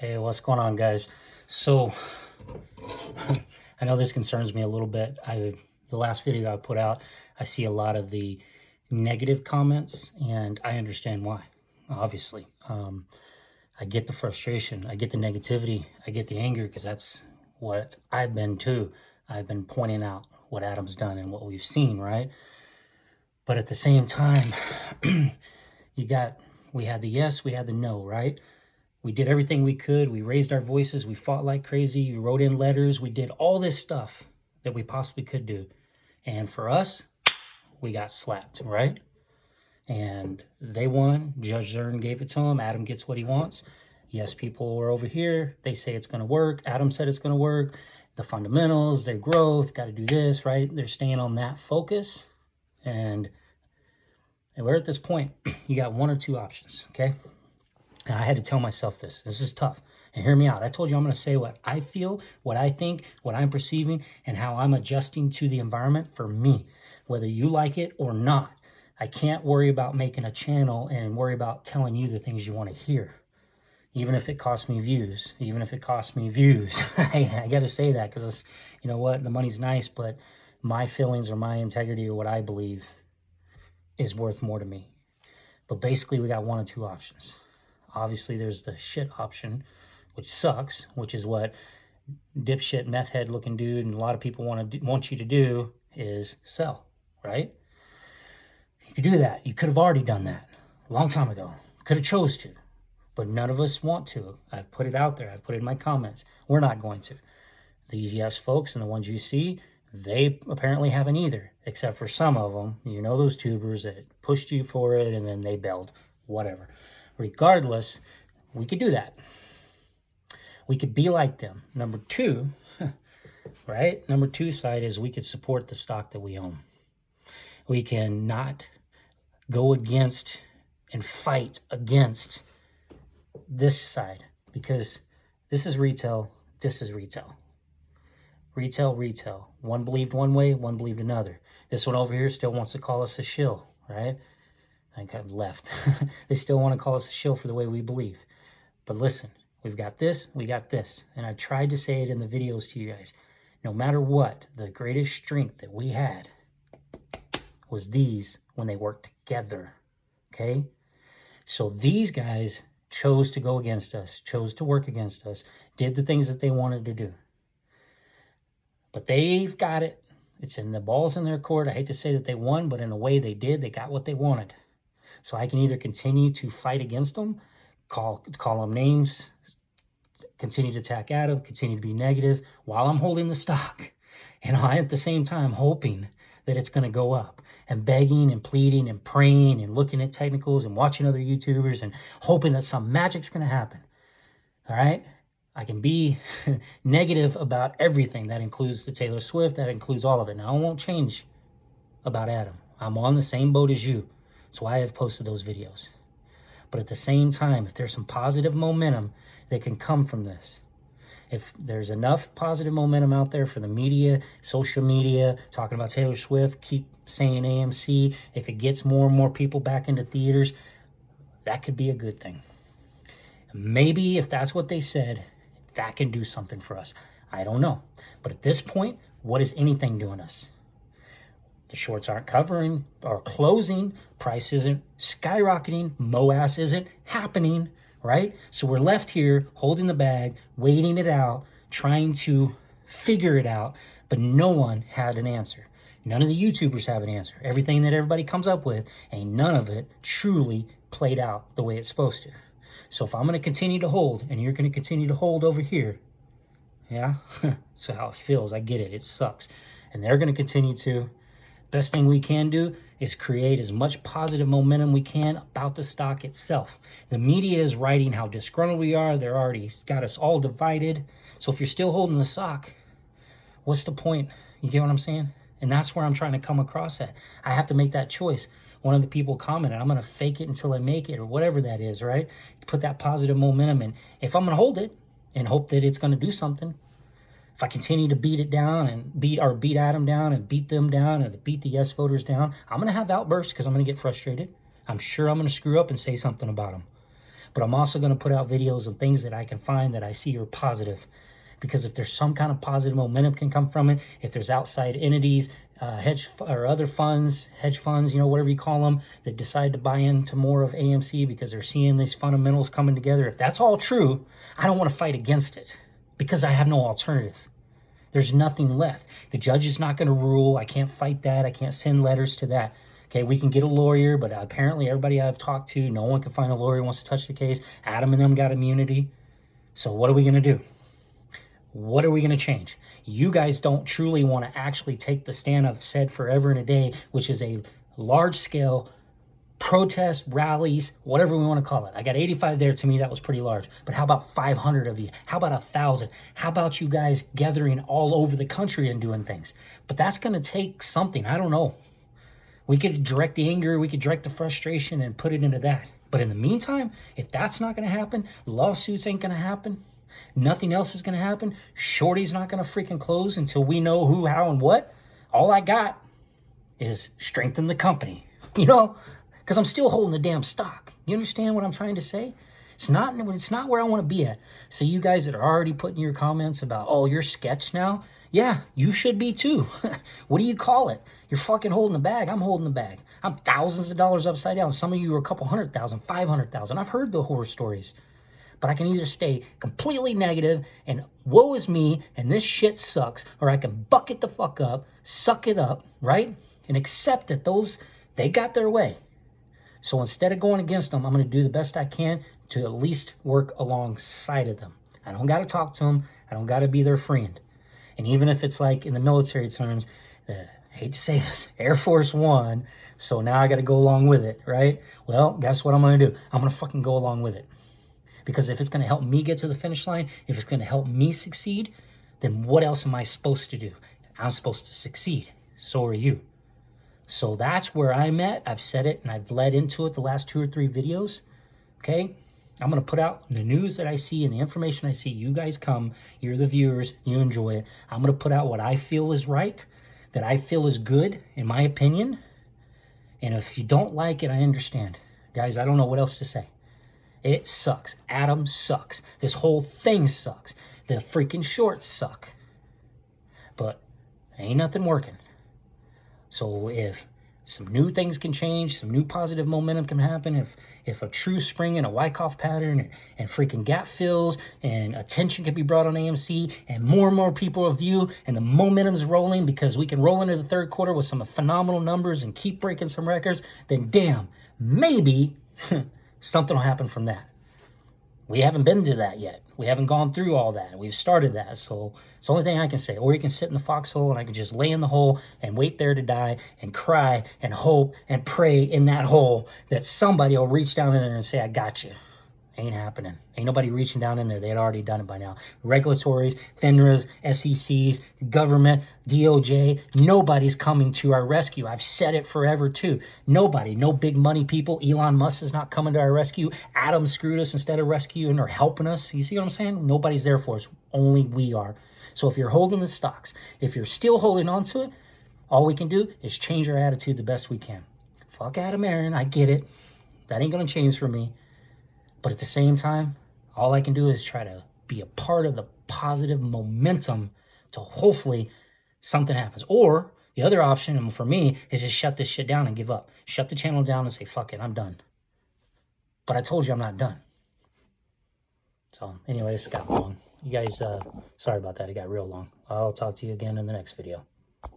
Hey, what's going on, guys? So, I know this concerns me a little bit. The last video I put out, I see a lot of the negative comments, and I understand why. Obviously, I get the frustration, I get the negativity, I get the anger, because that's what I've been too. I've been pointing out what Adam's done and what we've seen, right? But at the same time, we had the yes, we had the no, right? We did everything we could. We raised our voices. We fought like crazy. We wrote in letters. We did all this stuff that we possibly could do. And for us, we got slapped, right? And they won. Judge Zern gave it to him. Adam gets what he wants. Yes, people were over here. They say it's going to work. Adam said it's going to work. The fundamentals, their growth, got to do this, right? They're staying on that focus. And we're at this point. You got one or two options, okay? And I had to tell myself this. This is tough. And hear me out. I told you I'm going to say what I feel, what I think, what I'm perceiving, and how I'm adjusting to the environment for me, whether you like it or not. I can't worry about making a channel and worry about telling you the things you want to hear, even if it costs me views, even if it costs me views. I got to say that because, you know what, the money's nice, but my feelings or my integrity or what I believe is worth more to me. But basically, we got one or two options. Obviously, there's the shit option, which sucks, which is what dipshit meth head looking dude and a lot of people want you to do is sell, right? You could do that. You could have already done that a long time ago. Could have chose to, but none of us want to. I've put it out there. I've put it in my comments. We're not going to. These yes folks and the ones you see, they apparently haven't either, except for some of them. You know, those tubers that pushed you for it and then they bailed, whatever. Regardless, we could do that. We could be like them. Number two, right? Number two side is we could support the stock that we own. We can not go against and fight against this side because this is retail. This is retail. Retail. One believed one way, one believed another. This one over here still wants to call us a shill, right? I got left. They still want to call us a shill for the way we believe. But listen, we've got this, we got this. And I tried to say it in the videos to you guys. No matter what, the greatest strength that we had was these when they worked together, okay? So these guys chose to go against us, chose to work against us, did the things that they wanted to do. But they've got it. It's in the ball's in their court. I hate to say that they won, but in a way they did. They got what they wanted. So I can either continue to fight against them, call them names, continue to attack Adam, continue to be negative while I'm holding the stock. And I, at the same time, hoping that it's going to go up and begging and pleading and praying and looking at technicals and watching other YouTubers and hoping that some magic's going to happen. All right? I can be negative about everything. That includes the Taylor Swift. That includes all of it. Now, I won't change about Adam. I'm on the same boat as you. That's why I've posted those videos. But at the same time, if there's some positive momentum that can come from this, if there's enough positive momentum out there for the media, social media, talking about Taylor Swift, keep saying AMC, if it gets more and more people back into theaters, that could be a good thing. Maybe if that's what they said, that can do something for us. I don't know. But at this point, what is anything doing us? The shorts aren't covering or closing. Price isn't skyrocketing. MOAS isn't happening, right? So we're left here holding the bag, waiting it out, trying to figure it out, but no one had an answer. None of the YouTubers have an answer. Everything that everybody comes up with, ain't none of it truly played out the way it's supposed to. So if I'm going to continue to hold and you're going to continue to hold over here, yeah, that's how it feels. I get it. It sucks. And they're going to continue to. Best thing we can do is create as much positive momentum we can about the stock itself. The media is writing how disgruntled we are. They're already got us all divided. So if you're still holding the stock, what's the point? You get what I'm saying? And that's where I'm trying to come across at. I have to make that choice. One of the people commented, I'm going to fake it until I make it, or whatever that is, right? Put that positive momentum in. If I'm going to hold it and hope that it's going to do something, if I continue to beat it down and beat Adam down and beat them down and beat the yes voters down, I'm going to have outbursts because I'm going to get frustrated. I'm sure I'm going to screw up and say something about them. But I'm also going to put out videos of things that I can find that I see are positive. Because if there's some kind of positive momentum can come from it, if there's outside entities, hedge or other funds, hedge funds, you know, whatever you call them, that decide to buy into more of AMC because they're seeing these fundamentals coming together, if that's all true, I don't want to fight against it because I have no alternative. There's nothing left. The judge is not going to rule. I can't fight that. I can't send letters to that. Okay, we can get a lawyer, but apparently everybody I've talked to, no one can find a lawyer who wants to touch the case. Adam and them got immunity. So what are we going to do? What are we going to change? You guys don't truly want to actually take the stand I've said forever and a day, which is a large-scale protest, rallies, whatever we want to call it. I got 85 there. To me, that was pretty large. But how about 500 of you? How about 1,000? How about you guys gathering all over the country and doing things? But that's going to take something. I don't know. We could direct the anger, we could direct the frustration and put it into that. But in the meantime, if that's not going to happen, lawsuits ain't going to happen, nothing else is going to happen, Shorty's not going to freaking close until we know who, how, and what, all I got is strengthen the company, you know, because I'm still holding the damn stock. You understand what I'm trying to say? It's not where I want to be at. So you guys that are already putting your comments about, oh, you're sketch now. Yeah, you should be too. What do you call it? You're fucking holding the bag. I'm holding the bag. I'm thousands of dollars upside down. Some of you are a couple 100,000, 500,000. I've heard the horror stories. But I can either stay completely negative and woe is me and this shit sucks, or I can buck it the fuck up, suck it up, right? And accept that they got their way. So instead of going against them, I'm going to do the best I can to at least work alongside of them. I don't got to talk to them. I don't got to be their friend. And even if it's like in the military terms, I hate to say this, Air Force One, so now I got to go along with it, right? Well, guess what I'm going to do? I'm going to fucking go along with it. Because if it's going to help me get to the finish line, if it's going to help me succeed, then what else am I supposed to do? I'm supposed to succeed. So are you. So that's where I'm at. I've said it and I've led into it the last 2 or 3 videos. Okay? I'm going to put out the news that I see and the information I see. You guys come. You're the viewers. You enjoy it. I'm going to put out what I feel is right, that I feel is good, in my opinion. And if you don't like it, I understand. Guys, I don't know what else to say. It sucks. Adam sucks. This whole thing sucks. The freaking shorts suck. But ain't nothing working. So if some new things can change, some new positive momentum can happen, if a true spring and a Wyckoff pattern and freaking gap fills and attention can be brought on AMC and more people will view and the momentum's rolling because we can roll into the third quarter with some phenomenal numbers and keep breaking some records, then damn, maybe something will happen from that. We haven't been to that yet. We haven't gone through all that. We've started that. So it's the only thing I can say. Or you can sit in the foxhole and I can just lay in the hole and wait there to die and cry and hope and pray in that hole that somebody will reach down in there and say, I got you. Ain't happening. Ain't nobody reaching down in there. They had already done it by now. Regulatories, FINRAs, SECs, government, DOJ, nobody's coming to our rescue. I've said it forever too. Nobody, no big money people. Elon Musk is not coming to our rescue. Adam screwed us instead of rescuing or helping us. You see what I'm saying? Nobody's there for us. Only we are. So if you're holding the stocks, if you're still holding on to it, all we can do is change our attitude the best we can. Fuck Adam Aaron, I get it. That ain't going to change for me. But at the same time, all I can do is try to be a part of the positive momentum to hopefully something happens. Or the other option, and for me, is just shut this shit down and give up. Shut the channel down and say, fuck it, I'm done. But I told you I'm not done. So anyways, it got long. You guys, sorry about that. It got real long. I'll talk to you again in the next video.